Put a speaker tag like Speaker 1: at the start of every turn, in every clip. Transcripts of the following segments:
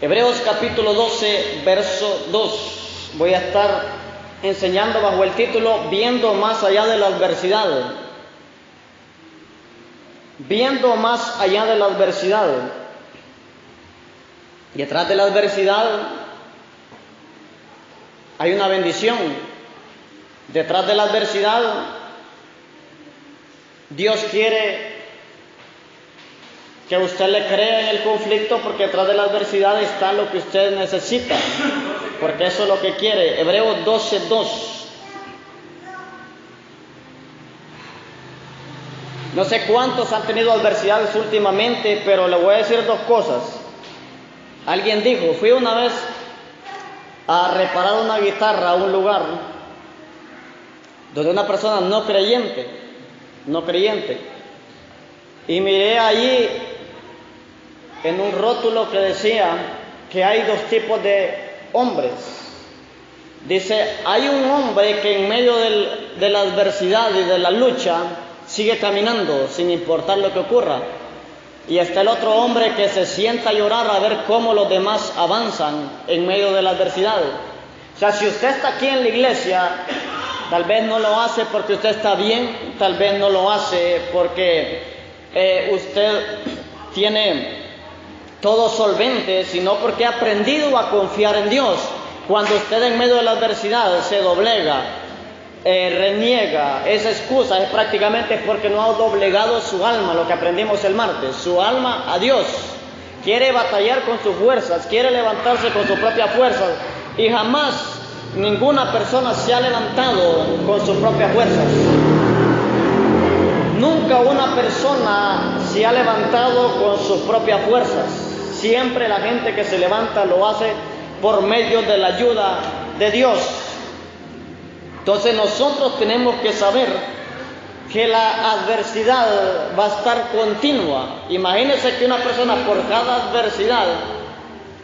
Speaker 1: Hebreos capítulo 12, verso 2. Voy a estar enseñando bajo el título Viendo más allá de la adversidad. Viendo más allá de la adversidad. Y detrás de la adversidad hay una bendición. Detrás de la adversidad Dios quiere que usted le crea en el conflicto, porque detrás de la adversidad está lo que usted necesita, porque eso es lo que quiere. Hebreos 12, 2. No sé cuántos han tenido adversidades últimamente, pero le voy a decir dos cosas. Alguien dijo, fui una vez a reparar una guitarra a un lugar donde una persona no creyente, y miré allí en un rótulo que decía que hay dos tipos de hombres. Dice, hay un hombre que en medio de la adversidad y de la lucha sigue caminando sin importar lo que ocurra. Y está el otro hombre que se sienta a llorar a ver cómo los demás avanzan en medio de la adversidad. O sea, si usted está aquí en la iglesia, tal vez no lo hace porque usted está bien, tal vez no lo hace porque usted tiene todo solvente, sino porque ha aprendido a confiar en Dios. Cuando usted en medio de la adversidad se doblega, reniega, esa excusa es prácticamente porque no ha doblegado su alma, lo que aprendimos el martes, su alma a Dios. Quiere batallar con sus fuerzas, quiere levantarse con sus propias fuerzas, y jamás ninguna persona se ha levantado con sus propias fuerzas. Nunca una persona se ha levantado con sus propias fuerzas. Siempre la gente que se levanta lo hace por medio de la ayuda de Dios. Entonces nosotros tenemos que saber que la adversidad va a estar continua. Imagínense que una persona por cada adversidad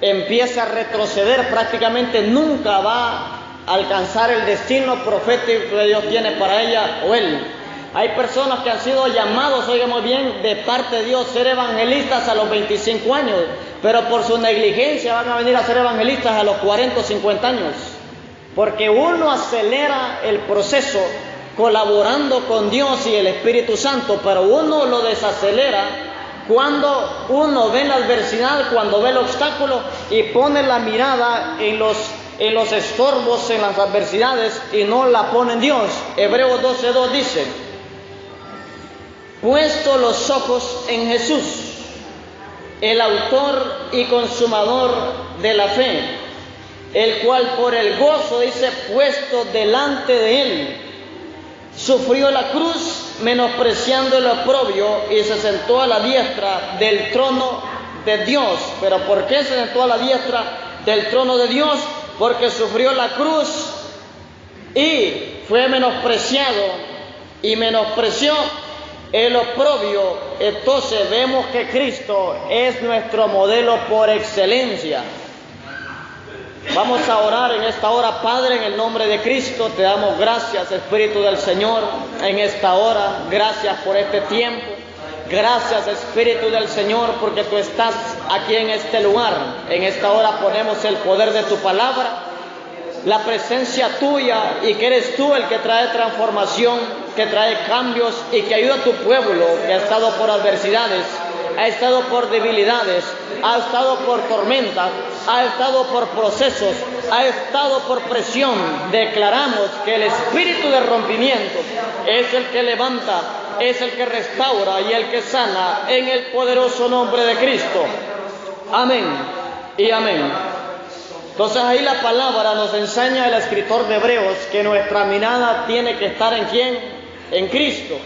Speaker 1: empieza a retroceder, prácticamente nunca va a alcanzar el destino profético que Dios tiene para ella o él. Hay personas que han sido llamados, oigamos bien, de parte de Dios, ser evangelistas a los 25 años, pero por su negligencia van a venir a ser evangelistas a los 40 o 50 años. Porque uno acelera el proceso colaborando con Dios y el Espíritu Santo, pero uno lo desacelera cuando uno ve la adversidad, cuando ve el obstáculo y pone la mirada en los estorbos, en las adversidades, y no la pone en Dios. Hebreos 12:2 dice, puesto los ojos en Jesús, el autor y consumador de la fe, el cual por el gozo, dice, puesto delante de él, sufrió la cruz, menospreciando el oprobio, y se sentó a la diestra del trono de Dios. ¿Pero por qué se sentó a la diestra del trono de Dios? Porque sufrió la cruz y fue menospreciado y menospreció el oprobio. Entonces vemos que Cristo es nuestro modelo por excelencia. Vamos a orar en esta hora. Padre, en el nombre de Cristo te damos gracias, Espíritu del Señor, en esta hora. Gracias por este tiempo. Gracias, Espíritu del Señor, porque tú estás aquí en este lugar. En esta hora ponemos el poder de tu palabra, la presencia tuya, y que eres tú el que trae transformación, que trae cambios y que ayuda a tu pueblo que ha estado por adversidades, ha estado por debilidades, ha estado por tormentas, ha estado por procesos, ha estado por presión. Declaramos que el espíritu de rompimiento es el que levanta, es el que restaura y el que sana, en el poderoso nombre de Cristo. Amén y amén. Entonces ahí la palabra nos enseña el escritor de Hebreos que nuestra mirada tiene que estar ¿en quién? En Cristo.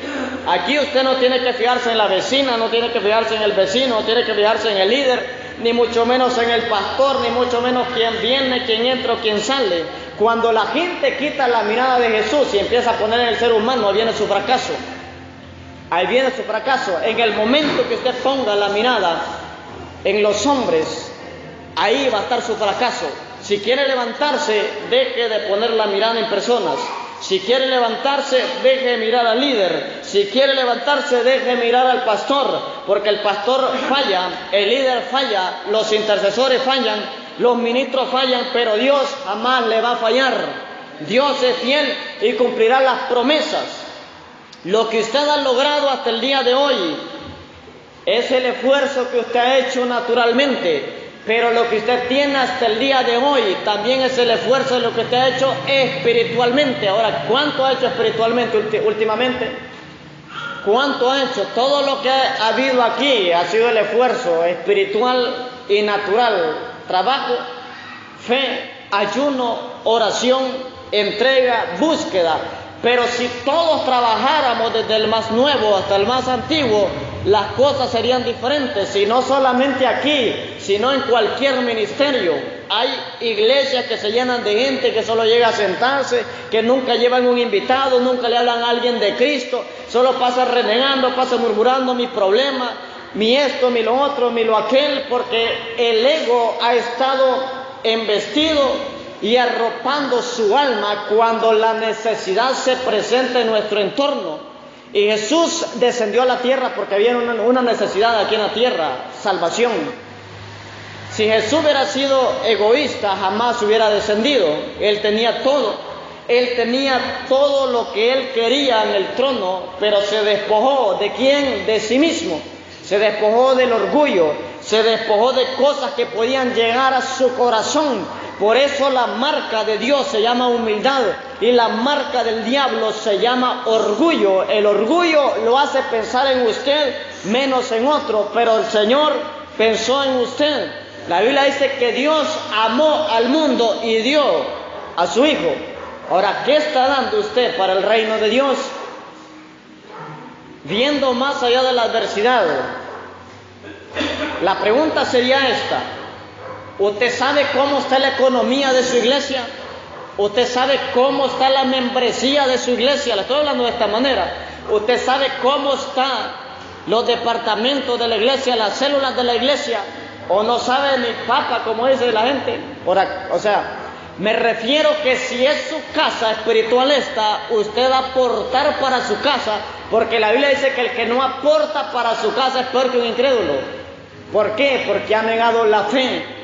Speaker 1: Aquí usted no tiene que fijarse en la vecina, no tiene que fijarse en el vecino, no tiene que fijarse en el líder, ni mucho menos en el pastor, ni mucho menos quién viene, quién entra o quién sale. Cuando la gente quita la mirada de Jesús y empieza a poner en el ser humano, ahí viene su fracaso. Ahí viene su fracaso. En el momento que usted ponga la mirada en los hombres, ahí va a estar su fracaso. Si quiere levantarse, deje de poner la mirada en personas. Si quiere levantarse, deje de mirar al líder. Si quiere levantarse, deje mirar al pastor, porque el pastor falla, el líder falla, los intercesores fallan, los ministros fallan, pero Dios jamás le va a fallar. Dios es fiel y cumplirá las promesas. Lo que usted ha logrado hasta el día de hoy es el esfuerzo que usted ha hecho naturalmente, pero lo que usted tiene hasta el día de hoy también es el esfuerzo de lo que usted ha hecho espiritualmente. Ahora, ¿cuánto ha hecho espiritualmente últimamente? ¿Cuánto ha hecho? Todo lo que ha habido aquí ha sido el esfuerzo espiritual y natural. Trabajo, fe, ayuno, oración, entrega, búsqueda. Pero si todos trabajáramos desde el más nuevo hasta el más antiguo, las cosas serían diferentes. Y no solamente aquí, sino en cualquier ministerio. Hay iglesias que se llenan de gente que solo llega a sentarse, que nunca llevan un invitado, nunca le hablan a alguien de Cristo, solo pasa renegando, pasa murmurando mi problema, mi esto, mi lo otro, mi lo aquel, porque el ego ha estado embestido y arropando su alma cuando la necesidad se presenta en nuestro entorno. Y Jesús descendió a la tierra porque había una necesidad aquí en la tierra, salvación. Si Jesús hubiera sido egoísta, jamás hubiera descendido. Él tenía todo. Él tenía todo lo que él quería en el trono, pero se despojó. ¿De quién? De sí mismo. Se despojó del orgullo. Se despojó de cosas que podían llegar a su corazón. Por eso la marca de Dios se llama humildad y la marca del diablo se llama orgullo. El orgullo lo hace pensar en usted menos en otro, pero el Señor pensó en usted. La Biblia dice que Dios amó al mundo y dio a su Hijo. Ahora, ¿qué está dando usted para el reino de Dios? Viendo más allá de la adversidad. La pregunta sería esta. ¿Usted sabe cómo está la economía de su iglesia? ¿Usted sabe cómo está la membresía de su iglesia? Le estoy hablando de esta manera. ¿Usted sabe cómo están los departamentos de la iglesia, las células de la iglesia? ¿O no sabe ni papa, como dice la gente? O sea, me refiero que si es su casa espiritual esta, usted va a aportar para su casa, porque la Biblia dice que el que no aporta para su casa es peor que un incrédulo. ¿Por qué? Porque ha negado la fe.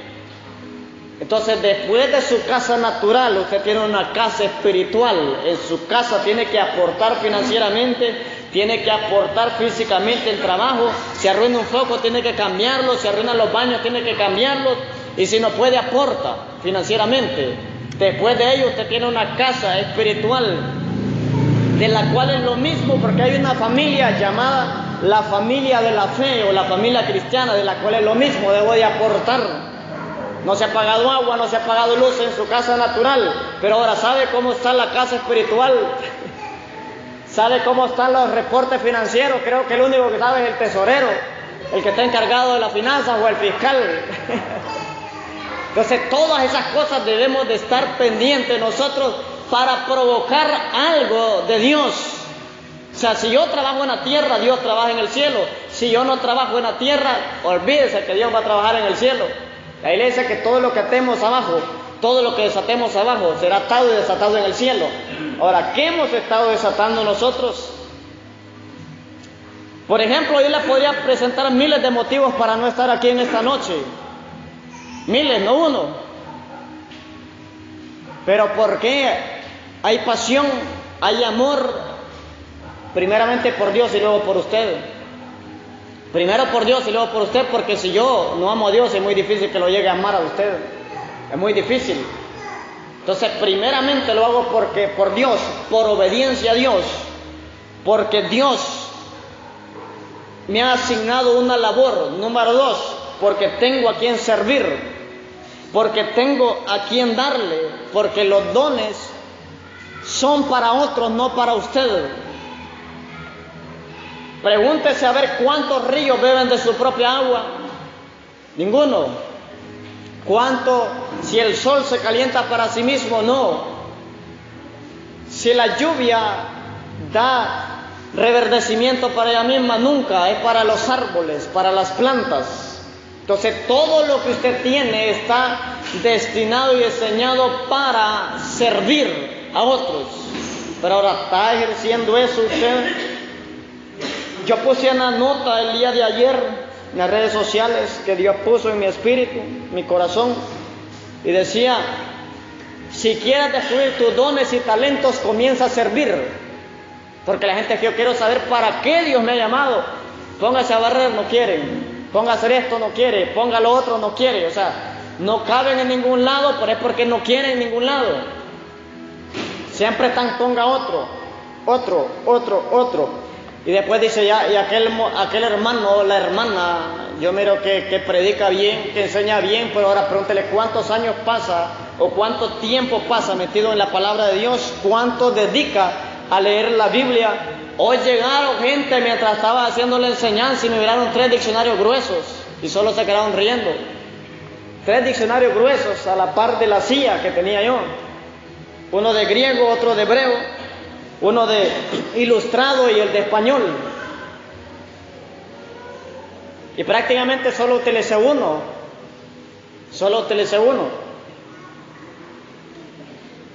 Speaker 1: Entonces, después de su casa natural, usted tiene una casa espiritual. En su casa tiene que aportar financieramente, tiene que aportar físicamente el trabajo. Si arruina un foco, tiene que cambiarlo. Si arruinan los baños, tiene que cambiarlos. Y si no puede, aporta financieramente. Después de ello, usted tiene una casa espiritual, de la cual es lo mismo, porque hay una familia llamada la familia de la fe o la familia cristiana, de la cual es lo mismo, debo de aportar. No se ha pagado agua, no se ha pagado luz en su casa natural, pero ahora sabe cómo está la casa espiritual, sabe cómo están los reportes financieros. Creo que el único que sabe es el tesorero, el que está encargado de las finanzas o el fiscal. Entonces, todas esas cosas debemos de estar pendientes nosotros para provocar algo de Dios. O sea, si yo trabajo en la tierra, Dios trabaja en el cielo. Si yo no trabajo en la tierra, olvídese que Dios va a trabajar en el cielo. La Biblia dice que todo lo que atemos abajo, todo lo que desatemos abajo, será atado y desatado en el cielo. Ahora, ¿qué hemos estado desatando nosotros? Por ejemplo, yo les podría presentar miles de motivos para no estar aquí en esta noche. Miles, no uno. Pero ¿por qué? Hay pasión, hay amor, primeramente por Dios y luego por usted. Primero por Dios y luego por usted, porque si yo no amo a Dios es muy difícil que lo llegue a amar a usted. Es muy difícil. Entonces, primeramente lo hago porque por Dios, por obediencia a Dios, porque Dios me ha asignado una labor. Número 2, porque tengo a quien servir, porque tengo a quien darle, porque los dones son para otros, no para usted. Pregúntese a ver cuántos ríos beben de su propia agua. Ninguno. ¿Cuánto? Si el sol se calienta para sí mismo, no. Si la lluvia da reverdecimiento para ella misma, nunca. Es para los árboles, para las plantas. Entonces, todo lo que usted tiene está destinado y diseñado para servir a otros. Pero ahora, ¿está ejerciendo eso usted? Yo puse una nota el día de ayer en las redes sociales que Dios puso en mi espíritu, mi corazón, y decía: si quieres descubrir tus dones y talentos, comienza a servir. Porque la gente dice: yo quiero saber para qué Dios me ha llamado. Póngase a barrer, no quieren. Póngase a hacer esto, no quiere. Ponga lo otro, no quiere. O sea, no caben en ningún lado, pero es porque no quieren en ningún lado. Siempre están: ponga otro. Y después dice: ya, y aquel hermano o la hermana, yo miro que predica bien, que enseña bien, pero ahora pregúntele cuántos años pasa o cuánto tiempo pasa metido en la palabra de Dios, cuánto dedica a leer la Biblia. Hoy llegaron gente mientras estaba haciendo la enseñanza y me miraron 3 diccionarios gruesos y solo se quedaron riendo. 3 diccionarios gruesos a la par de la silla que tenía yo. Uno de griego, otro de hebreo, uno de ilustrado y el de español. Y prácticamente solo utilicé uno.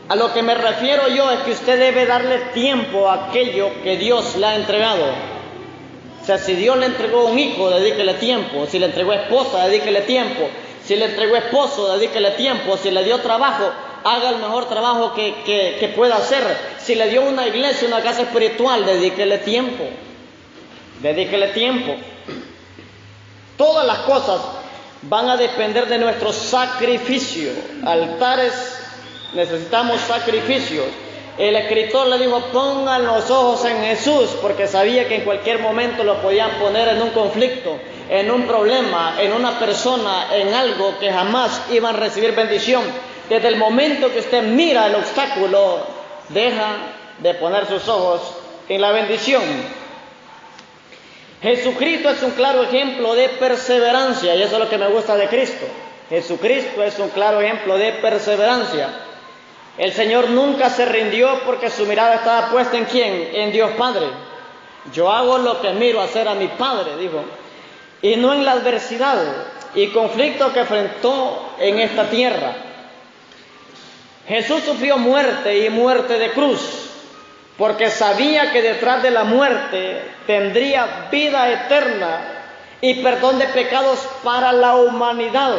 Speaker 1: A lo que me refiero yo es que usted debe darle tiempo a aquello que Dios le ha entregado. O sea, si Dios le entregó un hijo, dedíquele tiempo. Si le entregó esposa, dedíquele tiempo. Si le entregó esposo, dedíquele tiempo. Si le dio trabajo, haga el mejor trabajo que pueda hacer. Si le dio una iglesia, una casa espiritual, dedíquele tiempo. Todas las cosas van a depender de nuestro sacrificio. Altares, necesitamos sacrificios. El escritor le dijo: pongan los ojos en Jesús, porque sabía que en cualquier momento lo podían poner en un conflicto, en un problema, en una persona, en algo que jamás iban a recibir bendición. Desde el momento que usted mira el obstáculo, deja de poner sus ojos en la bendición. Jesucristo es un claro ejemplo de perseverancia, y eso es lo que me gusta de Cristo. Jesucristo es un claro ejemplo de perseverancia. El Señor nunca se rindió porque su mirada estaba puesta ¿en quién? En Dios Padre. Yo hago lo que miro hacer a mi Padre, dijo, y no en la adversidad y conflicto que enfrentó en esta tierra. Jesús sufrió muerte y muerte de cruz, porque sabía que detrás de la muerte tendría vida eterna y perdón de pecados para la humanidad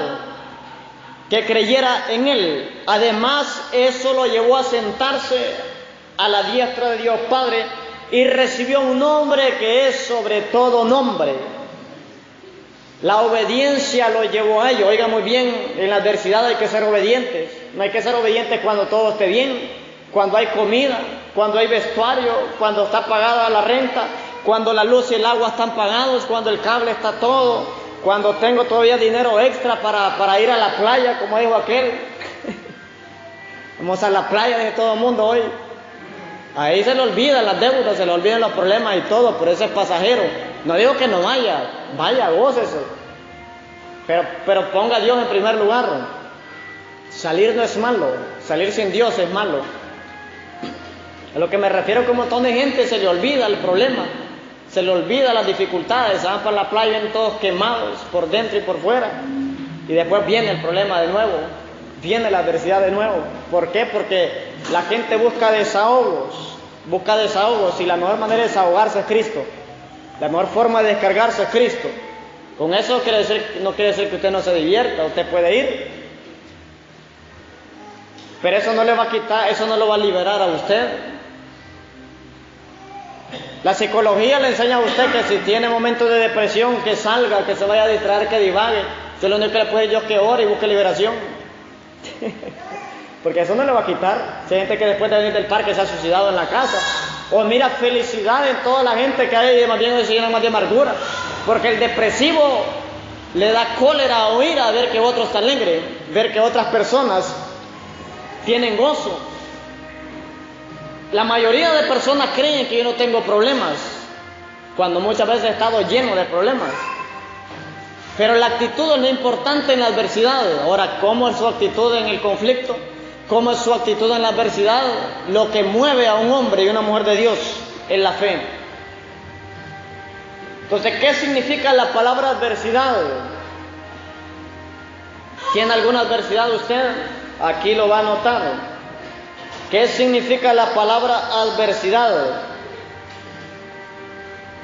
Speaker 1: que creyera en Él. Además, eso lo llevó a sentarse a la diestra de Dios Padre y recibió un nombre que es sobre todo nombre. La obediencia lo llevó a ello. Oiga muy bien, en la adversidad hay que ser obedientes. No hay que ser obedientes cuando todo esté bien, cuando hay comida, cuando hay vestuario, cuando está pagada la renta, cuando la luz y el agua están pagados, cuando el cable está todo, cuando tengo todavía dinero extra para ir a la playa, como dijo aquel. Vamos a la playa de todo el mundo hoy. Ahí se le olvidan las deudas, se le olvidan los problemas y todo, pero ese es pasajero. No digo que no vaya, gócese. Pero ponga a Dios en primer lugar. Salir no es malo, salir sin Dios es malo. A lo que me refiero, que un montón de gente se le olvida el problema, se le olvida las dificultades, se van para la playa y todos quemados por dentro y por fuera. Y después viene el problema de nuevo, viene la adversidad de nuevo. ¿Por qué? Porque la gente busca desahogos, y la mejor manera de desahogarse es Cristo. La mejor forma de descargarse es Cristo. Con eso no quiere decir que usted no se divierta, usted puede ir. Pero eso no le va a quitar, eso no lo va a liberar a usted. La psicología le enseña a usted que si tiene momentos de depresión, que salga, que se vaya a distraer, que divague. Eso es lo único que le puede decir: yo que ore y busque liberación. Porque eso no le va a quitar. Si hay gente que después de venir del parque se ha suicidado en la casa. O mira felicidad en toda la gente que hay, más bien se llena más de amargura. Porque el depresivo le da cólera o ira a ver que otros están alegres, ver que otras personas tienen gozo. La mayoría de personas creen que yo no tengo problemas, cuando muchas veces he estado lleno de problemas. Pero la actitud es lo importante en la adversidad. Ahora, ¿cómo es su actitud en el conflicto? ¿Cómo es su actitud en la adversidad? Lo que mueve a un hombre y una mujer de Dios es la fe. Entonces, ¿qué significa la palabra adversidad? ¿Tiene alguna adversidad usted? Aquí lo va a notar. ¿Qué significa la palabra adversidad?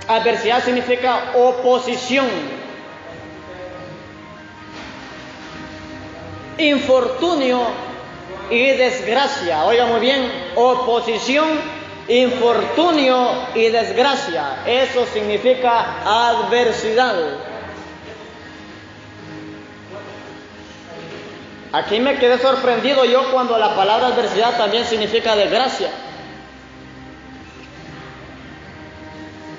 Speaker 1: Adversidad significa oposición. Infortunio y desgracia. Oiga muy bien, oposición, infortunio y desgracia. Eso significa adversidad. Aquí me quedé sorprendido yo cuando la palabra adversidad también significa desgracia.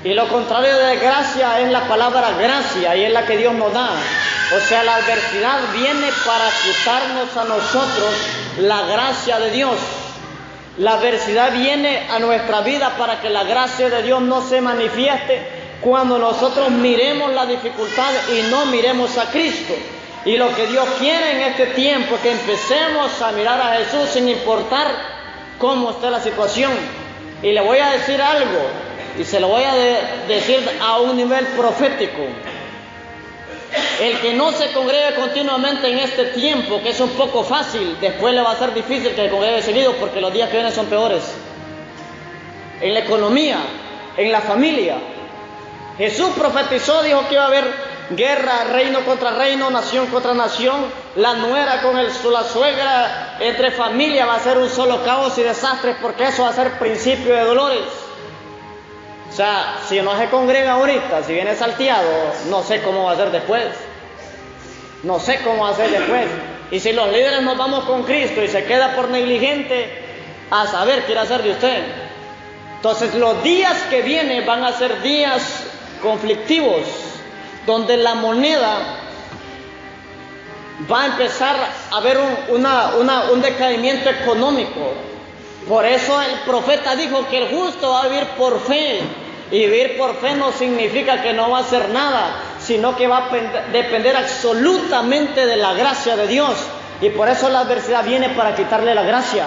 Speaker 1: Y lo contrario de desgracia es la palabra gracia, y es la que Dios nos da. O sea, la adversidad viene para quitarnos a nosotros la gracia de Dios. La adversidad viene a nuestra vida para que la gracia de Dios no se manifieste cuando nosotros miremos la dificultad y no miremos a Cristo. Y lo que Dios quiere en este tiempo es que empecemos a mirar a Jesús sin importar cómo esté la situación. Y le voy a decir algo, y se lo voy a decir a un nivel profético. El que no se congregue continuamente en este tiempo, que es un poco fácil, después le va a ser difícil que se congregue seguido, porque los días que vienen son peores. En la economía, en la familia. Jesús profetizó, dijo que iba a haber guerra, reino contra reino, nación contra nación, la nuera con la suegra, entre familia va a ser un solo caos y desastres, porque eso va a ser principio de dolores. O sea, si no se congrega ahorita, si viene salteado, no sé cómo va a ser después. No sé cómo va a ser después. Y si los líderes nos vamos con Cristo y se queda por negligente, a saber qué irá a hacer de usted. Entonces los días que vienen van a ser días conflictivos, donde la moneda va a empezar a haber un decaimiento económico. Por eso el profeta dijo que el justo va a vivir por fe. Y vivir por fe no significa que no va a hacer nada, sino que va a depender absolutamente de la gracia de Dios. Y por eso la adversidad viene para quitarle la gracia.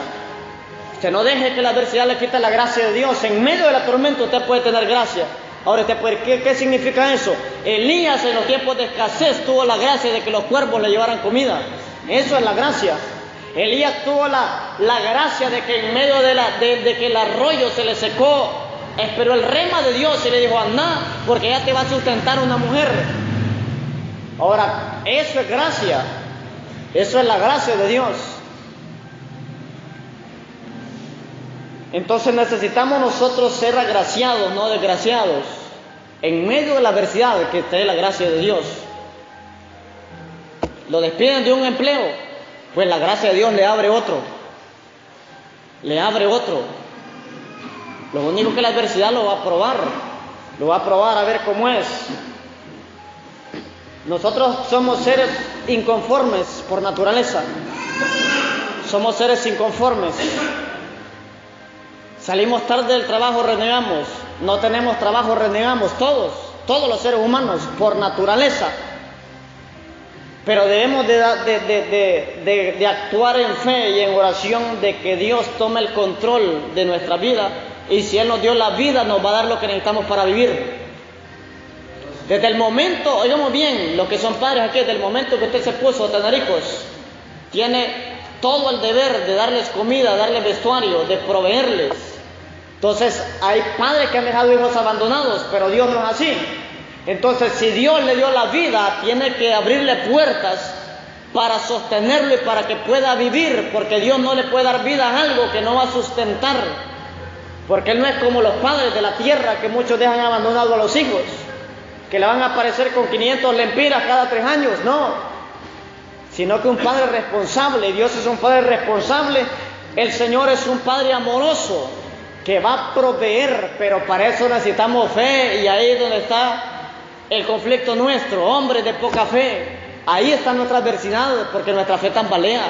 Speaker 1: Usted no deje que la adversidad le quite la gracia de Dios. En medio de la tormenta usted puede tener gracia. Ahora, ¿qué significa eso? Elías en los tiempos de escasez tuvo la gracia de que los cuervos le llevaran comida. Eso es la gracia. Elías tuvo la gracia de que en medio de que el arroyo se le secó, esperó el rema de Dios y le dijo: anda, porque ya te va a sustentar una mujer. Ahora, eso es gracia. Eso es la gracia de Dios. Entonces necesitamos nosotros ser agraciados, no desgraciados. En medio de la adversidad, que esté la gracia de Dios. Lo despiden de un empleo, pues la gracia de Dios le abre otro. Le abre otro. Lo único que la adversidad lo va a probar. Lo va a probar a ver cómo es. Nosotros somos seres inconformes por naturaleza. Somos seres inconformes. Salimos tarde del trabajo, renegamos. No tenemos trabajo, renegamos. Todos los seres humanos por naturaleza. Pero debemos de actuar en fe y en oración de que Dios tome el control de nuestra vida. Y si Él nos dio la vida, nos va a dar lo que necesitamos para vivir. Desde el momento, oigamos bien, los que son padres aquí, desde el momento que usted se puso a tener hijos, tiene todo el deber de darles comida, darles vestuario, de proveerles. Entonces, hay padres que han dejado hijos abandonados, pero Dios no es así. Entonces, si Dios le dio la vida, tiene que abrirle puertas para sostenerlo y para que pueda vivir, porque Dios no le puede dar vida a algo que no va a sustentar. Porque Él no es como los padres de la tierra, que muchos dejan abandonados a los hijos, que le van a aparecer con 500 lempiras cada 3 años, no. Sino que un padre responsable, Dios es un padre responsable, el Señor es un padre amoroso, que va a proveer, pero para eso necesitamos fe, y ahí es donde está el conflicto nuestro, hombres de poca fe. Ahí está nuestra adversidad, porque nuestra fe tambalea,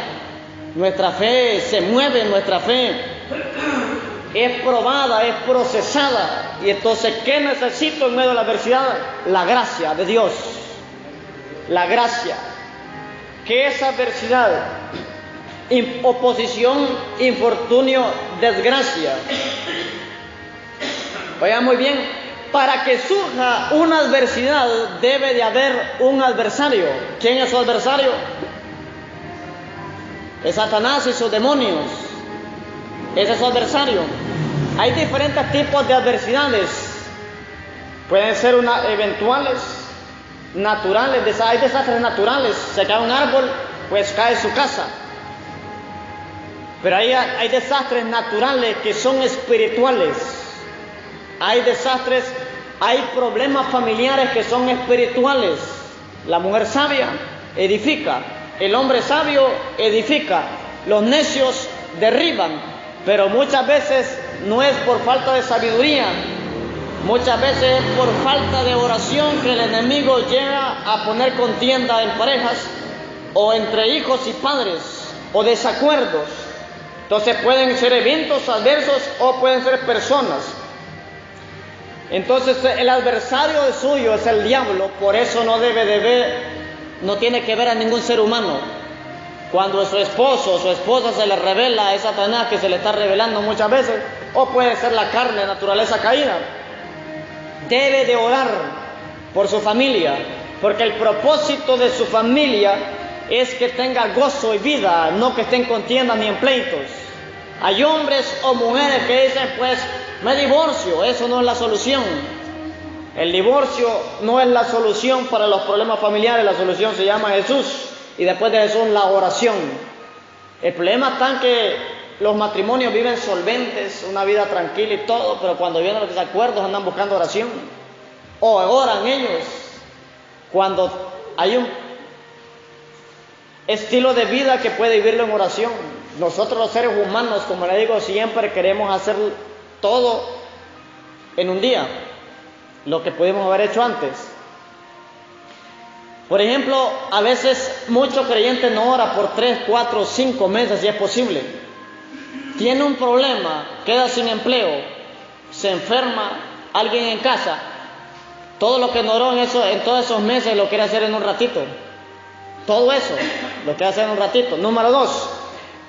Speaker 1: nuestra fe se mueve, nuestra fe es probada, es procesada. Y entonces, ¿qué necesito en medio de la adversidad? La gracia de Dios. La gracia. ¿Qué es adversidad? Oposición, infortunio, desgracia. Oigan muy bien, para que surja una adversidad debe de haber un adversario. ¿Quién es su adversario? Es Satanás y sus demonios. Ese es su adversario. Hay diferentes tipos de adversidades. Pueden ser eventuales, naturales. Hay desastres naturales. Se cae un árbol, pues cae su casa. Pero hay desastres naturales que son espirituales. Hay desastres, hay problemas familiares que son espirituales. La mujer sabia edifica, el hombre sabio edifica, los necios derriban, pero muchas veces no es por falta de sabiduría, muchas veces es por falta de oración que el enemigo llega a poner contienda en parejas o entre hijos y padres o desacuerdos. Entonces pueden ser eventos adversos o pueden ser personas. Entonces el adversario suyo es el diablo, por eso no tiene que ver a ningún ser humano. Cuando su esposo o su esposa se le revela, es Satanás que se le está revelando muchas veces, o puede ser la carne, naturaleza caída. Debe de orar por su familia, porque el propósito de su familia es que tenga gozo y vida, no que estén en contiendas ni en pleitos. Hay hombres o mujeres que dicen, pues, me divorcio. Eso no es la solución. El divorcio no es la solución para los problemas familiares. La solución se llama Jesús, y después de Jesús la oración. El problema está en que los matrimonios viven solventes, una vida tranquila y todo, pero cuando vienen los desacuerdos andan buscando oración, o oran ellos. Cuando hay un estilo de vida que puede vivirlo en oración. Nosotros los seres humanos, como le digo, siempre queremos hacer todo en un día, lo que pudimos haber hecho antes. Por ejemplo, a veces muchos creyentes no oran por 3, 4, 5 meses si es posible. Tiene un problema, queda sin empleo, se enferma, alguien en casa. Todo lo que no oró en todos esos meses lo quiere hacer en un ratito. Todo eso lo quiere hacer en un ratito. Número 2,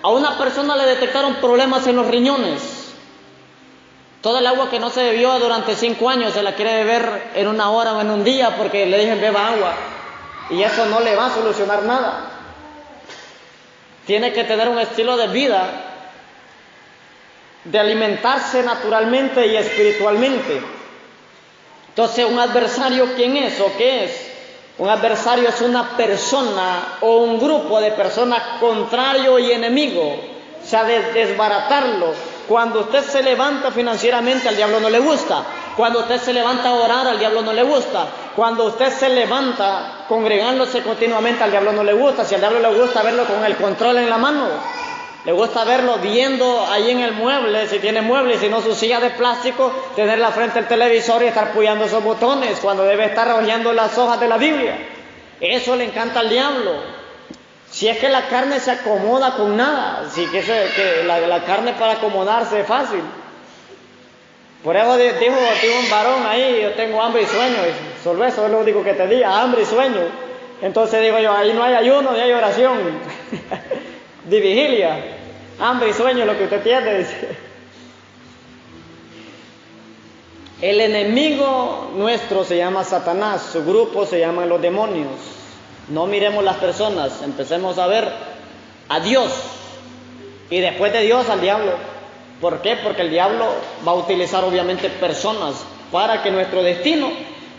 Speaker 1: a una persona le detectaron problemas en los riñones. Todo el agua que no se bebió durante 5 años se la quiere beber en 1 hora o en un día porque le dicen beba agua. Y eso no le va a solucionar nada. Tiene que tener un estilo de vida, de alimentarse naturalmente y espiritualmente. Entonces, ¿un adversario quién es o qué es? Un adversario es una persona o un grupo de personas contrario y enemigo. O sea, desbaratarlo. Cuando usted se levanta financieramente, al diablo no le gusta. Cuando usted se levanta a orar, al diablo no le gusta. Cuando usted se levanta congregándose continuamente, al diablo no le gusta. Si al diablo le gusta verlo con el control en la mano, le gusta verlo viendo ahí en el mueble, si tiene mueble, si no su silla de plástico, tener la frente al televisor y estar puyando esos botones cuando debe estar hojeando las hojas de la Biblia. Eso le encanta al diablo. Si es que la carne se acomoda con nada, si que la carne para acomodarse es fácil. Por eso dijo un varón ahí, yo tengo hambre y sueño, y solo eso es lo único que te diga, hambre y sueño. Entonces digo yo, ahí no hay ayuno ni hay oración, de vigilia, hambre y sueño es lo que usted tiene, dice. El enemigo nuestro se llama Satanás, su grupo se llaman los demonios. No miremos las personas, empecemos a ver a Dios y después de Dios al diablo. ¿Por qué? Porque el diablo va a utilizar obviamente personas para que nuestro destino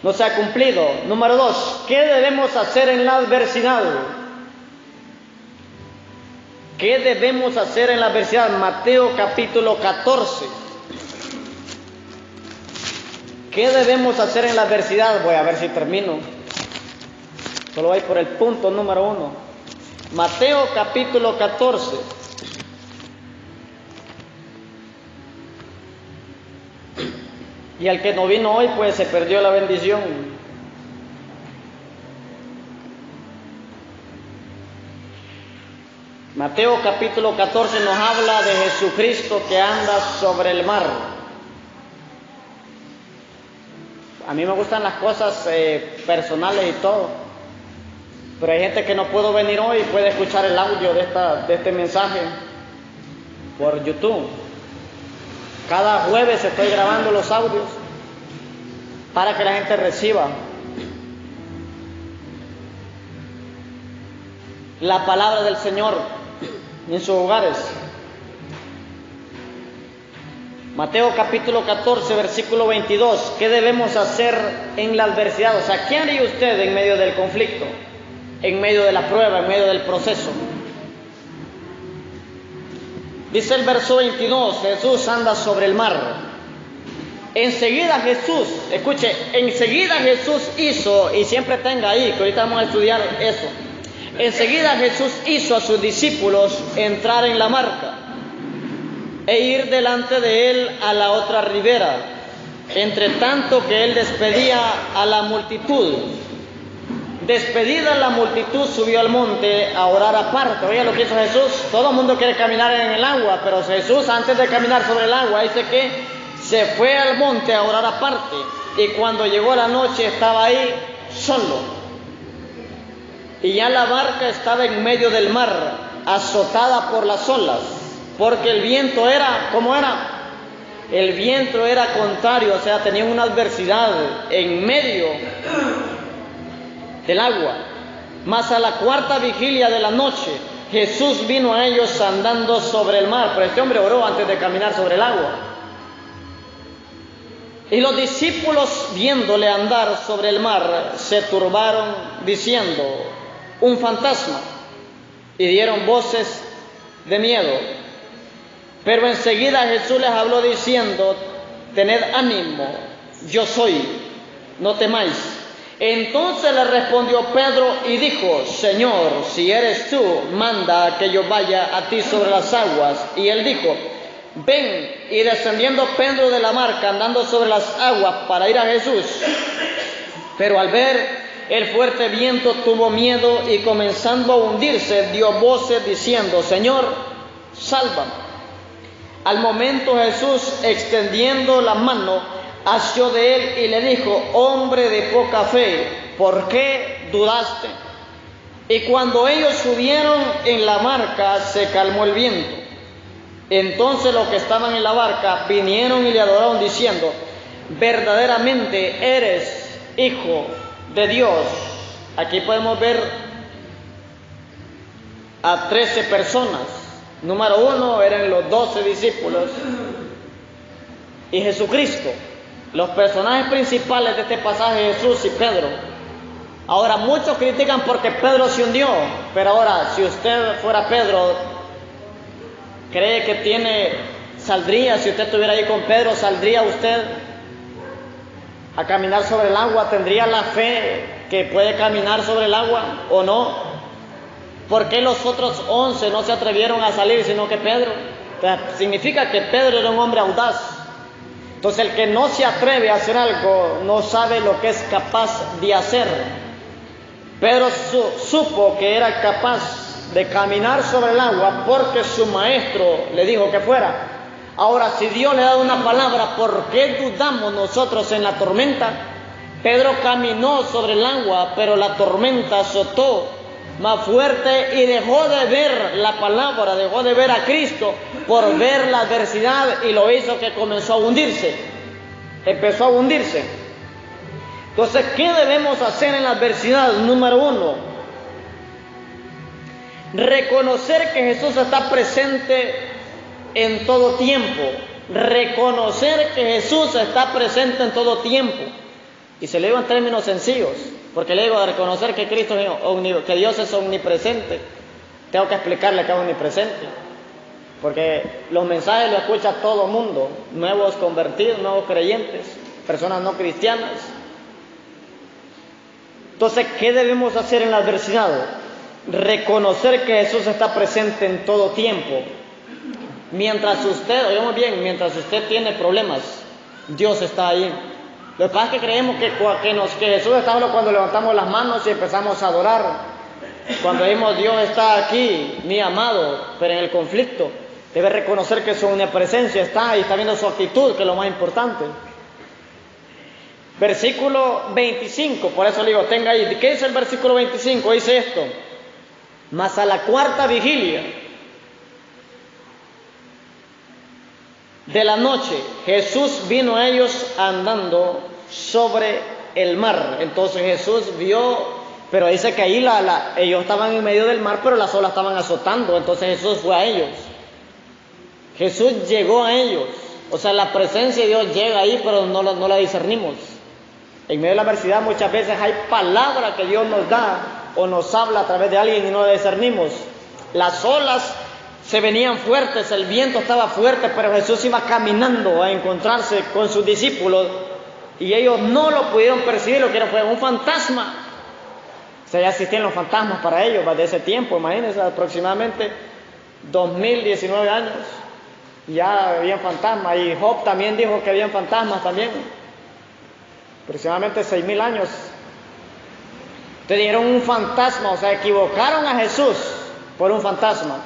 Speaker 1: no sea cumplido. Número 2, ¿qué debemos hacer en la adversidad? ¿Qué debemos hacer en la adversidad? Mateo capítulo 14. ¿Qué debemos hacer en la adversidad? Voy a ver si termino. Solo voy por el punto número 1. Mateo capítulo 14. Y al que no vino hoy, pues se perdió la bendición. Mateo capítulo 14 nos habla de Jesucristo que anda sobre el mar. A mí me gustan las cosas personales y todo, pero hay gente que no pudo venir hoy y puede escuchar el audio de este mensaje por YouTube. Cada jueves estoy grabando los audios para que la gente reciba la palabra del Señor en sus hogares. Mateo capítulo 14, versículo 22. ¿Qué debemos hacer en la adversidad? O sea, ¿qué haría usted en medio del conflicto? En medio de la prueba, en medio del proceso. Dice el verso 22, Jesús anda sobre el mar. Enseguida Jesús, escuche, enseguida Jesús hizo, y siempre tenga ahí, que ahorita vamos a estudiar eso. Enseguida Jesús hizo a sus discípulos entrar en la barca e ir delante de él a la otra ribera, entre tanto que él despedía a la multitud. Despedida la multitud, subió al monte a orar aparte. Oiga lo que hizo Jesús. Todo el mundo quiere caminar en el agua, pero Jesús, antes de caminar sobre el agua, dice que se fue al monte a orar aparte. Y cuando llegó la noche estaba ahí solo. Y ya la barca estaba en medio del mar, azotada por las olas, porque el viento era, ¿cómo era? El viento era contrario, o sea, tenía una adversidad en medio del agua. Mas a la cuarta vigilia de la noche, Jesús vino a ellos andando sobre el mar. Pero este hombre oró antes de caminar sobre el agua. Y los discípulos, viéndole andar sobre el mar, se turbaron diciendo: un fantasma, y dieron voces de miedo. Pero enseguida Jesús les habló diciendo: tened ánimo, yo soy, no temáis. Entonces le respondió Pedro y dijo: Señor, si eres tú, manda que yo vaya a ti sobre las aguas. Y él dijo: ven. Y descendiendo Pedro de la barca, andando sobre las aguas para ir a Jesús, pero al ver el fuerte viento tuvo miedo y comenzando a hundirse dio voces diciendo: Señor, sálvame. Al momento Jesús, extendiendo la mano, asió de él y le dijo: hombre de poca fe, ¿por qué dudaste? Y cuando ellos subieron en la barca, se calmó el viento. Entonces los que estaban en la barca vinieron y le adoraron diciendo: verdaderamente eres Hijo de Dios. Aquí podemos ver a 13 personas. Número 1 eran los 12 discípulos y Jesucristo. Los personajes principales de este pasaje, Jesús y Pedro. Ahora, muchos critican porque Pedro se hundió, pero ahora, si usted fuera Pedro, ¿cree que saldría, si usted estuviera ahí con Pedro, saldría usted a caminar sobre el agua? ¿Tendría la fe que puede caminar sobre el agua o no? ¿Por qué los otros 11 no se atrevieron a salir, sino que Pedro? Significa que Pedro era un hombre audaz. Entonces el que no se atreve a hacer algo no sabe lo que es capaz de hacer. Pedro supo que era capaz de caminar sobre el agua porque su maestro le dijo que fuera. Ahora, si Dios le da una palabra, ¿por qué dudamos nosotros en la tormenta? Pedro caminó sobre el agua, pero la tormenta azotó más fuerte y dejó de ver la palabra, dejó de ver a Cristo por ver la adversidad, y lo hizo que comenzó a hundirse. Empezó a hundirse. Entonces, ¿qué debemos hacer en la adversidad? Número 1, reconocer que Jesús está presente en todo tiempo. Reconocer que Jesús está presente en todo tiempo. Y se lo digo en términos sencillos, porque le digo de reconocer que Cristo que Dios es omnipresente. Tengo que explicarle que es omnipresente, porque los mensajes los escucha todo el mundo, nuevos convertidos, nuevos creyentes, personas no cristianas. Entonces, ¿qué debemos hacer en la adversidad? Reconocer que Jesús está presente en todo tiempo. Mientras usted, oigamos bien, mientras usted tiene problemas, Dios está ahí. Lo que pasa es que creemos que Jesús está solo cuando levantamos las manos y empezamos a adorar. Cuando decimos Dios está aquí, mi amado, pero en el conflicto debe reconocer que su omnipresencia está ahí, está viendo su actitud, que es lo más importante. Versículo 25, por eso le digo, tenga ahí. ¿Qué dice el versículo 25? Dice esto: mas a la cuarta vigilia de la noche, Jesús vino a ellos andando sobre el mar. Entonces Jesús vio, pero dice que ahí ellos estaban en medio del mar, pero las olas estaban azotando. Entonces Jesús fue a ellos. Jesús llegó a ellos. O sea, la presencia de Dios llega ahí, pero no la discernimos. En medio de la adversidad muchas veces hay palabra que Dios nos da o nos habla a través de alguien y no la discernimos. Las olas se venían fuertes, el viento estaba fuerte, pero Jesús iba caminando a encontrarse con sus discípulos y ellos no lo pudieron percibir, lo que era fue un fantasma. O sea, ya existían los fantasmas para ellos, de ese tiempo, imagínense, aproximadamente 2019 años, ya habían fantasmas, y Job también dijo que habían fantasmas también, aproximadamente 6,000 años. Te dieron un fantasma, o sea, equivocaron a Jesús por un fantasma.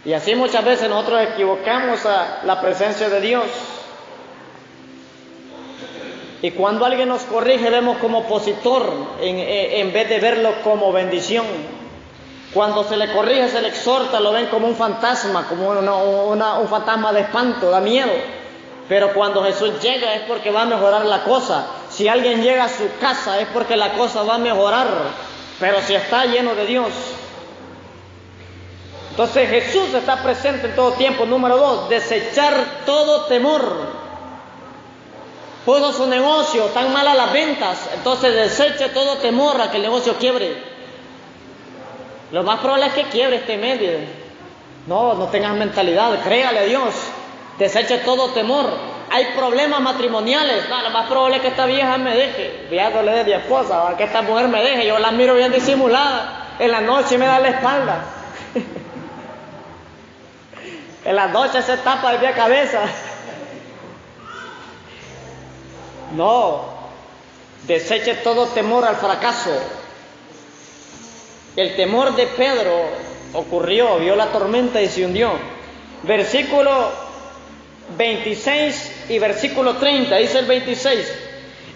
Speaker 1: Y así muchas veces nosotros equivocamos a la presencia de Dios. Y cuando alguien nos corrige, vemos como opositor en vez de verlo como bendición. Cuando se le corrige, se le exhorta, lo ven como un fantasma, como un fantasma de espanto, da miedo. Pero cuando Jesús llega es porque va a mejorar la cosa. Si alguien llega a su casa es porque la cosa va a mejorar. Pero si está lleno de Dios. Entonces Jesús está presente en todo tiempo. Número 2, desechar todo temor. Puso su negocio, tan malas las ventas, entonces deseche todo temor a que el negocio quiebre. Lo más probable es que quiebre este medio. No tengas mentalidad, créale a Dios. Deseche todo temor. Hay problemas matrimoniales. No, lo más probable es que esta vieja me deje. Viándole de mi esposa, que esta mujer me deje. Yo la miro bien disimulada. En la noche me da la espalda. En la noche se tapa de pie a cabeza. No, deseche todo temor al fracaso. El temor de Pedro ocurrió, vio la tormenta y se hundió. Versículo 26 y versículo 30, dice el 26.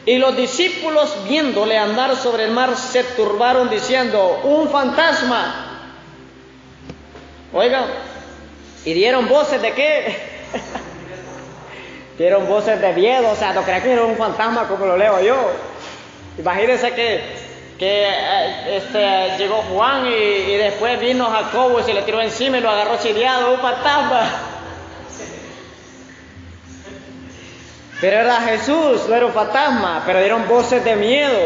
Speaker 1: Y los discípulos, viéndole andar sobre el mar, se turbaron diciendo: un fantasma. Oigan, y dieron voces de ¿qué? Dieron voces de miedo, o sea, no crean que era un fantasma como lo leo yo. Imagínense que llegó Juan y después vino Jacobo y se le tiró encima y lo agarró chileado, un fantasma. Pero era Jesús, no era un fantasma, pero dieron voces de miedo.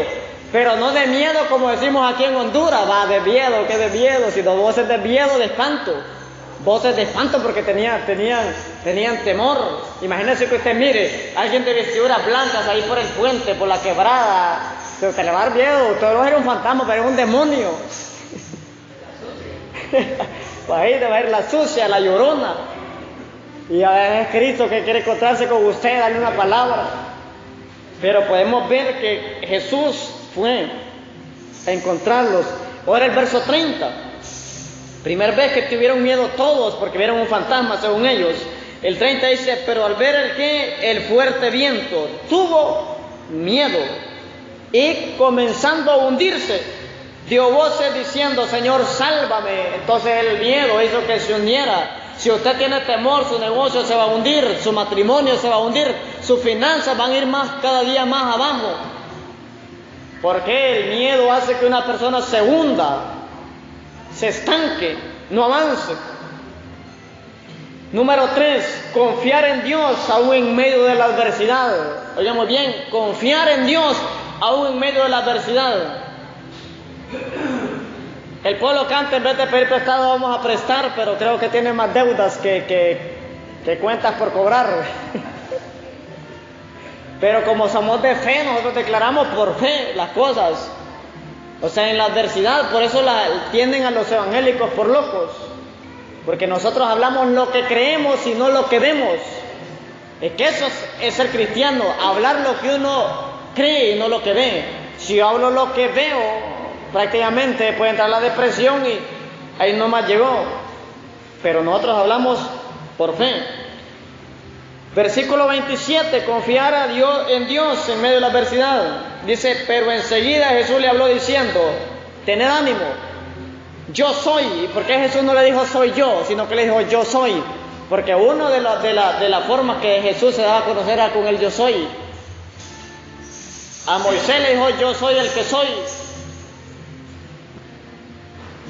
Speaker 1: Pero no de miedo como decimos aquí en Honduras, va de miedo, ¿qué de miedo? Sino voces de miedo, de espanto. Voces de espanto porque tenían temor. Imagínense que usted mire a alguien de vestiduras blancas ahí por el puente, por la quebrada. Se usted le va a dar miedo. Usted no era un fantasma, pero era un demonio. Ahí te va a ir la sucia, la llorona. Y a veces es Cristo que quiere encontrarse con usted, darle una palabra. Pero podemos ver que Jesús fue a encontrarlos. Ahora el verso 30. Primera vez que tuvieron miedo todos porque vieron un fantasma según ellos. El 30 dice: pero al ver el fuerte viento, tuvo miedo y comenzando a hundirse, dio voces diciendo: Señor, sálvame. Entonces el miedo hizo que se hundiera. Si usted tiene temor, su negocio se va a hundir, su matrimonio se va a hundir, sus finanzas van a ir cada día más abajo. Porque el miedo hace que una persona se hunda, se estanque, no avance. Número 3, confiar en Dios aún en medio de la adversidad. Oigamos bien, confiar en Dios aún en medio de la adversidad. El pueblo canta: en vez de pedir prestado vamos a prestar, pero creo que tiene más deudas que cuentas por cobrar. Pero como somos de fe, nosotros declaramos por fe las cosas. O sea, en la adversidad, por eso tienden a los evangélicos por locos. Porque nosotros hablamos lo que creemos y no lo que vemos. Es que eso es ser cristiano, hablar lo que uno cree y no lo que ve. Si yo hablo lo que veo, prácticamente puede entrar la depresión y ahí nomás llegó. Pero nosotros hablamos por fe. Versículo 27, confiar en Dios en medio de la adversidad. Dice: pero enseguida Jesús le habló diciendo: tened ánimo, yo soy. ¿Y por qué Jesús no le dijo soy yo, sino que le dijo yo soy? Porque una de las formas que Jesús se daba a conocer era con el yo soy. A Moisés le dijo: yo soy el que soy.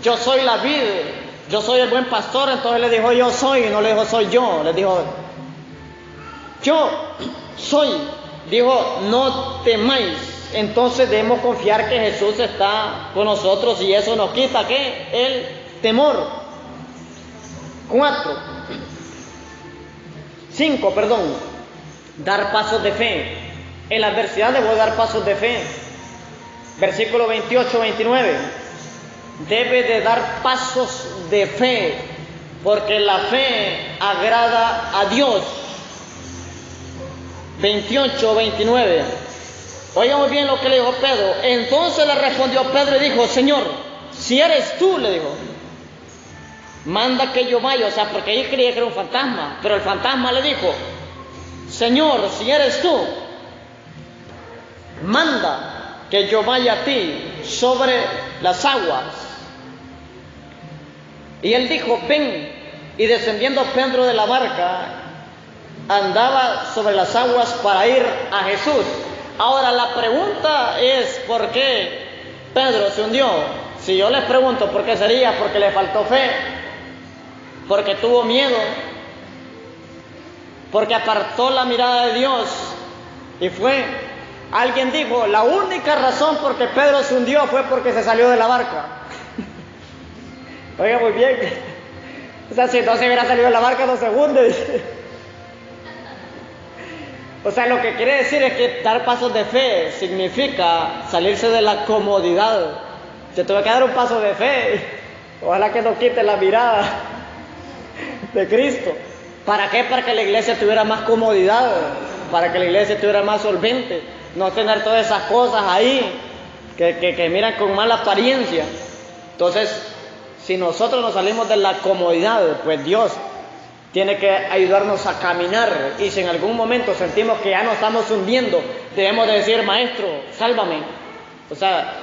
Speaker 1: Yo soy la vid, yo soy el buen pastor. Entonces le dijo yo soy, y no le dijo soy yo. Le dijo yo soy. Dijo, no temáis. Entonces debemos confiar que Jesús está con nosotros y eso nos quita, ¿qué? El temor. 5, dar pasos de fe. En la adversidad debo dar pasos de fe. Versículo 28-29. Debe de dar pasos de fe, porque la fe agrada a Dios. 28-29. Oigan muy bien lo que le dijo Pedro. Entonces le respondió Pedro y dijo, Señor, si eres tú, le dijo, manda que yo vaya. O sea, porque él creía que era un fantasma, pero el fantasma le dijo, Señor, si eres tú, manda que yo vaya a ti sobre las aguas. Y él dijo, ven. Y descendiendo Pedro de la barca, andaba sobre las aguas para ir a Jesús. Ahora la pregunta es, ¿por qué Pedro se hundió? Si yo les pregunto por qué sería, porque le faltó fe, porque tuvo miedo, porque apartó la mirada de Dios y fue. Alguien dijo, la única razón por que Pedro se hundió fue porque se salió de la barca. Oiga, muy bien. O sea, si no se hubiera salido de la barca no se hunde. O sea, lo que quiere decir es que dar pasos de fe significa salirse de la comodidad. Se tuvo que dar un paso de fe. Ojalá que no quite la mirada de Cristo. ¿Para qué? Para que la iglesia tuviera más comodidad, para que la iglesia tuviera más solvente, no tener todas esas cosas ahí que miran con mala apariencia. Entonces, si nosotros nos salimos de la comodidad, pues Dios tiene que ayudarnos a caminar. Y si en algún momento sentimos que ya nos estamos hundiendo, debemos de decir, Maestro, sálvame. O sea,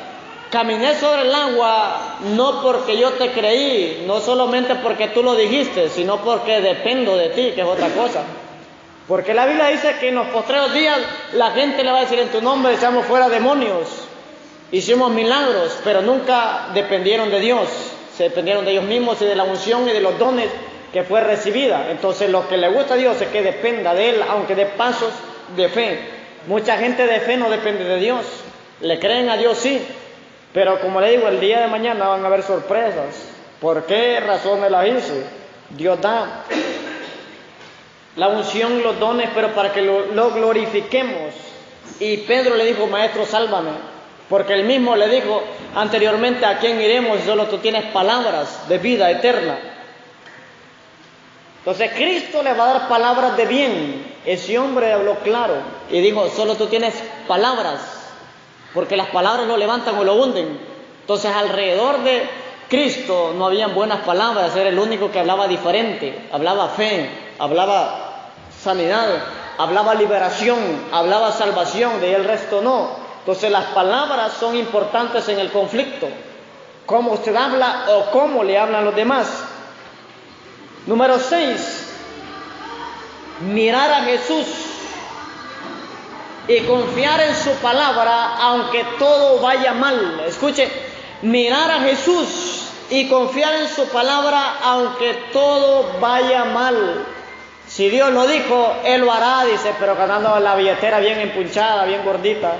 Speaker 1: caminé sobre el agua no porque yo te creí, no solamente porque tú lo dijiste, sino porque dependo de ti, que es otra cosa. Porque la Biblia dice que en los postreros días la gente le va a decir, en tu nombre echamos fuera demonios, hicimos milagros, pero nunca dependieron de Dios, se dependieron de ellos mismos y de la unción y de los dones que fue recibida. Entonces lo que le gusta a Dios es que dependa de Él, aunque dé pasos de fe. Mucha gente de fe no depende de Dios, le creen a Dios sí, pero como le digo, el día de mañana van a haber sorpresas. ¿Por qué razones las hice? Dios da la unción y los dones, pero para que lo glorifiquemos. Y Pedro le dijo, Maestro, sálvame, porque él mismo le dijo anteriormente, ¿a quién iremos si solo tú tienes palabras de vida eterna? Entonces Cristo le va a dar palabras de bien. Ese hombre habló claro y dijo, solo tú tienes palabras, porque las palabras lo levantan o lo hunden. Entonces alrededor de Cristo no habían buenas palabras, era el único que hablaba diferente, hablaba fe, hablaba sanidad, hablaba liberación, hablaba salvación, de ahí el resto no. Entonces las palabras son importantes en el conflicto, cómo usted habla o cómo le hablan los demás. Número 6, mirar a Jesús y confiar en su palabra aunque todo vaya mal. Escuche, mirar a Jesús y confiar en su palabra aunque todo vaya mal. Si Dios lo dijo, Él lo hará, dice, pero ganando la billetera bien empunchada, bien gordita.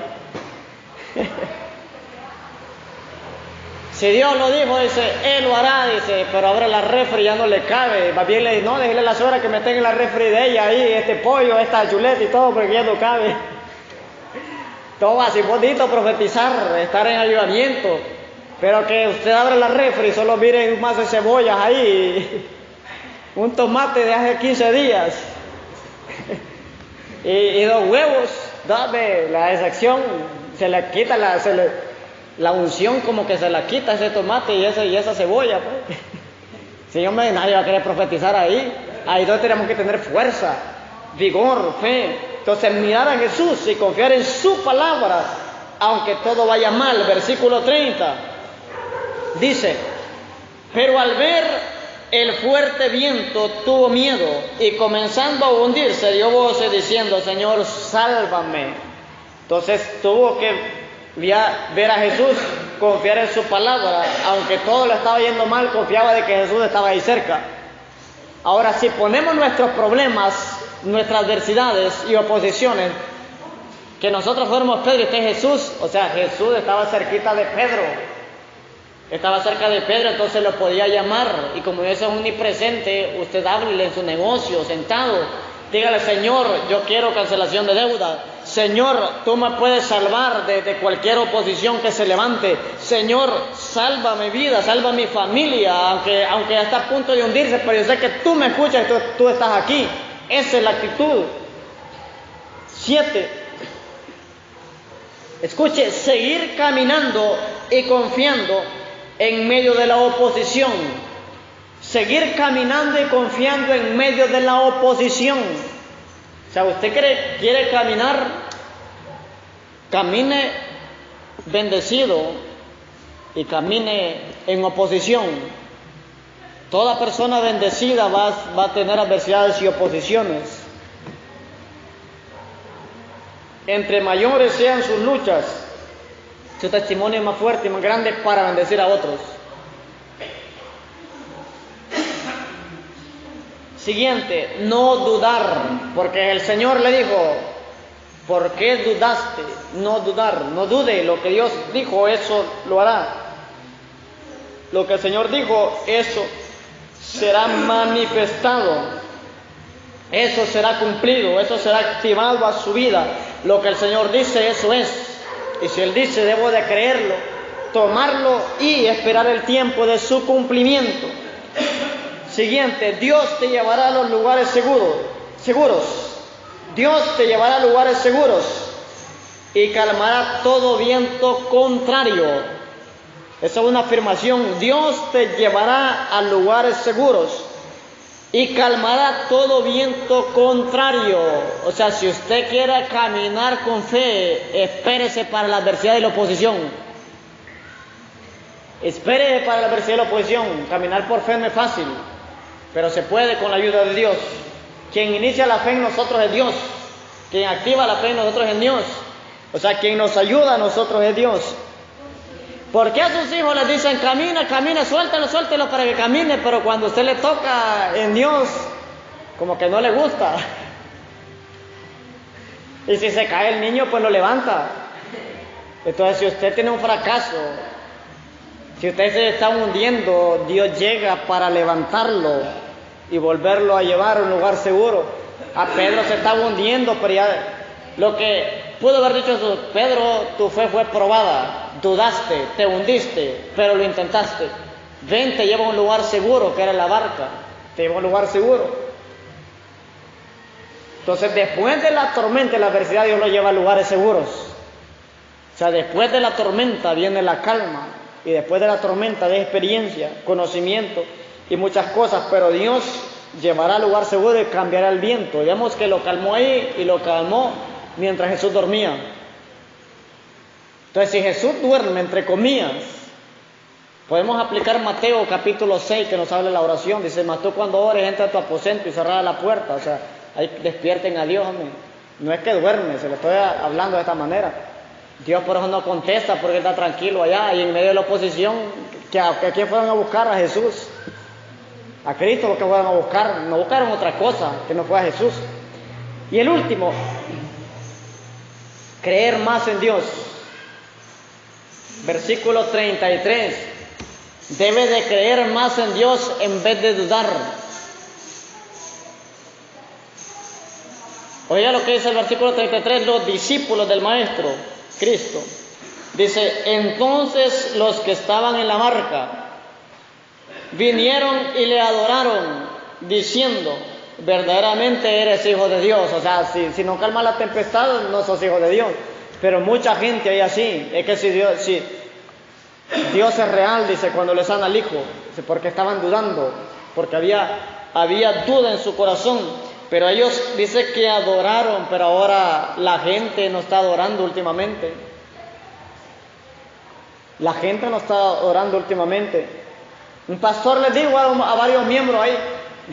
Speaker 1: Si Dios lo dijo, dice, Él lo hará, dice, pero ahora la refri ya no le cabe. Más bien le dice, no, déjele a la suegra que me tenga en la refri de ella ahí, este pollo, esta chuleta y todo, porque ya no cabe. Todo así bonito profetizar, estar en ayudamiento, pero que usted abra la refri y solo mire un mazo de cebollas ahí, un tomate de hace 15 días y 2 huevos, dame la decepción, se le quita la unción, como que se la quita ese tomate y esa cebolla, pues. Si hombre, nadie va a querer profetizar ahí. Ahí todos tenemos que tener fuerza, vigor, fe. Entonces mirar a Jesús y confiar en su palabra aunque todo vaya mal. Versículo 30 dice, pero al ver el fuerte viento tuvo miedo y comenzando a hundirse dio voces diciendo, Señor, sálvame. Entonces tuvo que ver a Jesús, confiar en su palabra, aunque todo le estaba yendo mal, confiaba de que Jesús estaba ahí cerca. Ahora, si ponemos nuestros problemas nuestras adversidades y oposiciones, que nosotros fuéramos Pedro y usted Jesús, o sea, Jesús estaba cerquita de Pedro, estaba cerca de Pedro, entonces lo podía llamar, y como Dios es omnipresente, usted háblele en su negocio, sentado, dígale: Señor, yo quiero cancelación de deuda. Señor, tú me puedes salvar de cualquier oposición que se levante. Señor, salva mi vida, salva mi familia, aunque ya está a punto de hundirse, pero yo sé que tú me escuchas y tú estás aquí. Esa es la actitud. 7. Escuche, seguir caminando y confiando en medio de la oposición. Seguir caminando y confiando en medio de la oposición. O sea, usted quiere caminar, camine bendecido y camine en oposición. Toda persona bendecida va a tener adversidades y oposiciones. Entre mayores sean sus luchas, su testimonio es más fuerte y más grande para bendecir a otros. Siguiente, no dudar, porque el Señor le dijo: ¿por qué dudaste? No dudar, no dude, lo que Dios dijo, eso lo hará. Lo que el Señor dijo, eso será manifestado, eso será cumplido, eso será activado a su vida. Lo que el Señor dice, eso es. Y si Él dice, debo de creerlo, tomarlo y esperar el tiempo de su cumplimiento. Siguiente, Dios te llevará a los lugares seguros. Dios te llevará a lugares seguros y calmará todo viento contrario. Esa es una afirmación. Dios te llevará a lugares seguros y calmará todo viento contrario. O sea, si usted quiere caminar con fe, espérese para la adversidad y la oposición. Espere para la adversidad y la oposición. Caminar por fe no es fácil, pero se puede con la ayuda de Dios. Quien inicia la fe en nosotros es Dios. Quien activa la fe en nosotros es Dios. O sea, quien nos ayuda a nosotros es Dios. ¿Por qué a sus hijos les dicen: camina, camina, suéltelo para que camine? Pero cuando usted le toca en Dios, como que no le gusta. Y si se cae el niño, pues lo levanta. Entonces, si usted tiene un fracaso, si usted se está hundiendo, Dios llega para levantarlo y volverlo a llevar a un lugar seguro. A Pedro se estaba hundiendo, pero ya lo que pudo haber dicho Jesús: Pedro, tu fe fue probada, dudaste, te hundiste, pero lo intentaste. Ven, te llevo a un lugar seguro, que era la barca, te llevo a un lugar seguro. Entonces, después de la tormenta y la adversidad, Dios lo lleva a lugares seguros. O sea, después de la tormenta viene la calma, y después de la tormenta de experiencia, conocimiento y muchas cosas, pero Dios llevará al lugar seguro y cambiará el viento. Digamos que lo calmó ahí y lo calmó mientras Jesús dormía. Entonces, si Jesús duerme, entre comillas, podemos aplicar Mateo capítulo 6, que nos habla de la oración. Dice: mas tú cuando ores, entra a tu aposento y cerrada la puerta. O sea, ahí despierten a Dios, hombre. No es que duerme, se le estoy hablando de esta manera. Dios por eso no contesta, porque está tranquilo allá, y en medio de la oposición, que ¿a quién fueron a buscar? A Jesús. A Cristo lo que fueron a buscar, no buscaron otra cosa que no fue a Jesús. Y el último, creer más en Dios. Versículo 33. Debe de creer más en Dios en vez de dudar. Oiga lo que dice el versículo 33, los discípulos del Maestro, Cristo. Dice: entonces los que estaban en la barca vinieron y le adoraron, diciendo: verdaderamente eres hijo de Dios. O sea, si no calma la tempestad, no sos hijo de Dios. Pero mucha gente hay así. Es que si Dios es real, dice, cuando le sana al hijo, dice, porque estaban dudando, porque había duda en su corazón. Pero ellos dice que adoraron, pero ahora la gente no está adorando últimamente. La gente no está orando últimamente. Un pastor les dijo a varios miembros ahí: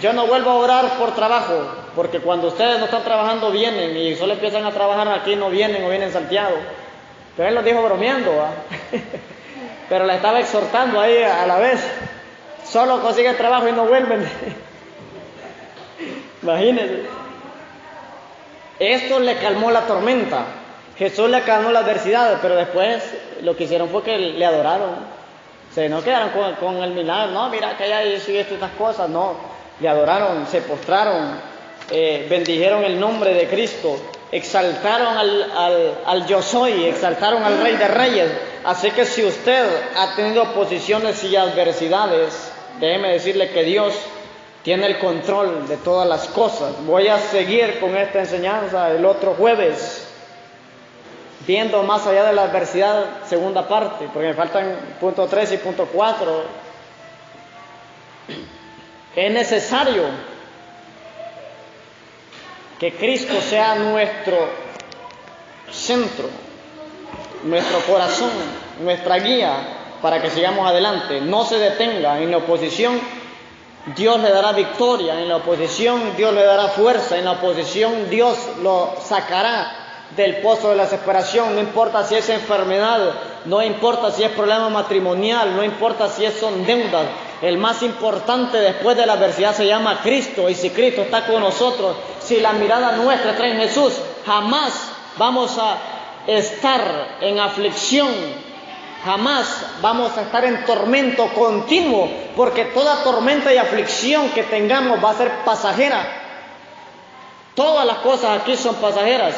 Speaker 1: yo no vuelvo a orar por trabajo, porque cuando ustedes no están trabajando vienen, y solo empiezan a trabajar aquí, no vienen o vienen Santiago. Pero él los dijo bromeando, pero la estaba exhortando ahí a la vez. Solo consiguen trabajo y no vuelven. Imagínense. Esto le calmó la tormenta. Jesús le calmó la adversidad, pero después lo que hicieron fue que le adoraron. Se no quedaron con el milagro. No, mira que allá hizo estas cosas. No, le adoraron, se postraron, bendijeron el nombre de Cristo, exaltaron al yo soy, exaltaron al Rey de Reyes. Así que si usted ha tenido oposiciones y adversidades, déjeme decirle que Dios tiene el control de todas las cosas. Voy a seguir con esta enseñanza el otro jueves, viendo más allá de la adversidad, segunda parte, porque me faltan punto 3 y punto 4. Es necesario que Cristo sea nuestro centro, nuestro corazón, nuestra guía, para que sigamos adelante. No se detenga en la oposición. Dios le dará victoria, en la oposición Dios le dará fuerza, en la oposición Dios lo sacará del pozo de la desesperación. No importa si es enfermedad, no importa si es problema matrimonial, no importa si son deudas. El más importante después de la adversidad se llama Cristo, y si Cristo está con nosotros, si la mirada nuestra está en Jesús, jamás vamos a estar en aflicción, jamás vamos a estar en tormento continuo, porque toda tormenta y aflicción que tengamos va a ser pasajera. Todas las cosas aquí son pasajeras.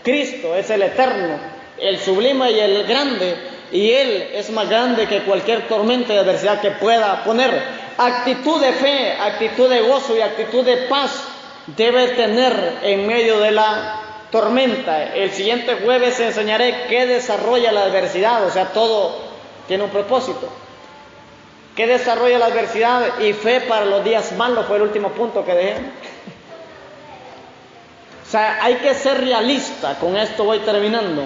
Speaker 1: Cristo es el eterno, el sublime y el grande, y Él es más grande que cualquier tormenta y adversidad que pueda poner. Actitud de fe, actitud de gozo y actitud de paz debe tener en medio de la tormenta. El siguiente jueves enseñaré qué desarrolla la adversidad, o sea, todo tiene un propósito. ¿Qué desarrolla la adversidad? Y fe para los días malos fue el último punto que dejé. O sea, hay que ser realista. Con esto voy terminando.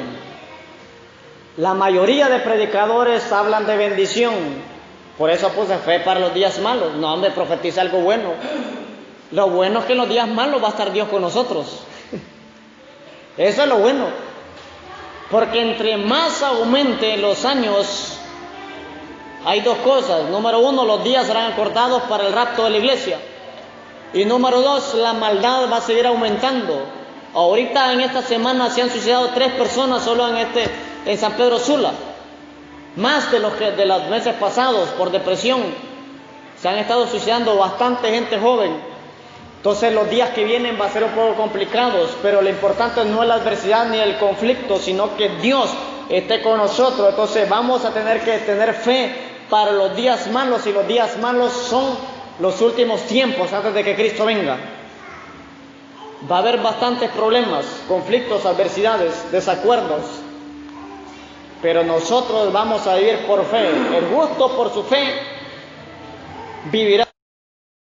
Speaker 1: La mayoría de predicadores hablan de bendición. Por eso puse fe para los días malos. No, hombre, profetiza algo bueno. Lo bueno es que en los días malos va a estar Dios con nosotros. Eso es lo bueno. Porque entre más aumenten los años, hay dos cosas. Número uno, los días serán acortados para el rapto de la iglesia. Y número dos, la maldad va a seguir aumentando. Ahorita en esta semana se han suicidado 3 personas solo en San Pedro Sula. Más de los meses pasados por depresión. Se han estado suicidando bastante gente joven. Entonces los días que vienen va a ser un poco complicados, pero lo importante no es la adversidad ni el conflicto, sino que Dios esté con nosotros. Entonces vamos a tener que tener fe para los días malos, y los días malos son los últimos tiempos antes de que Cristo venga. Va a haber bastantes problemas, conflictos, adversidades, desacuerdos, pero nosotros vamos a vivir por fe. El justo por su fe vivirá.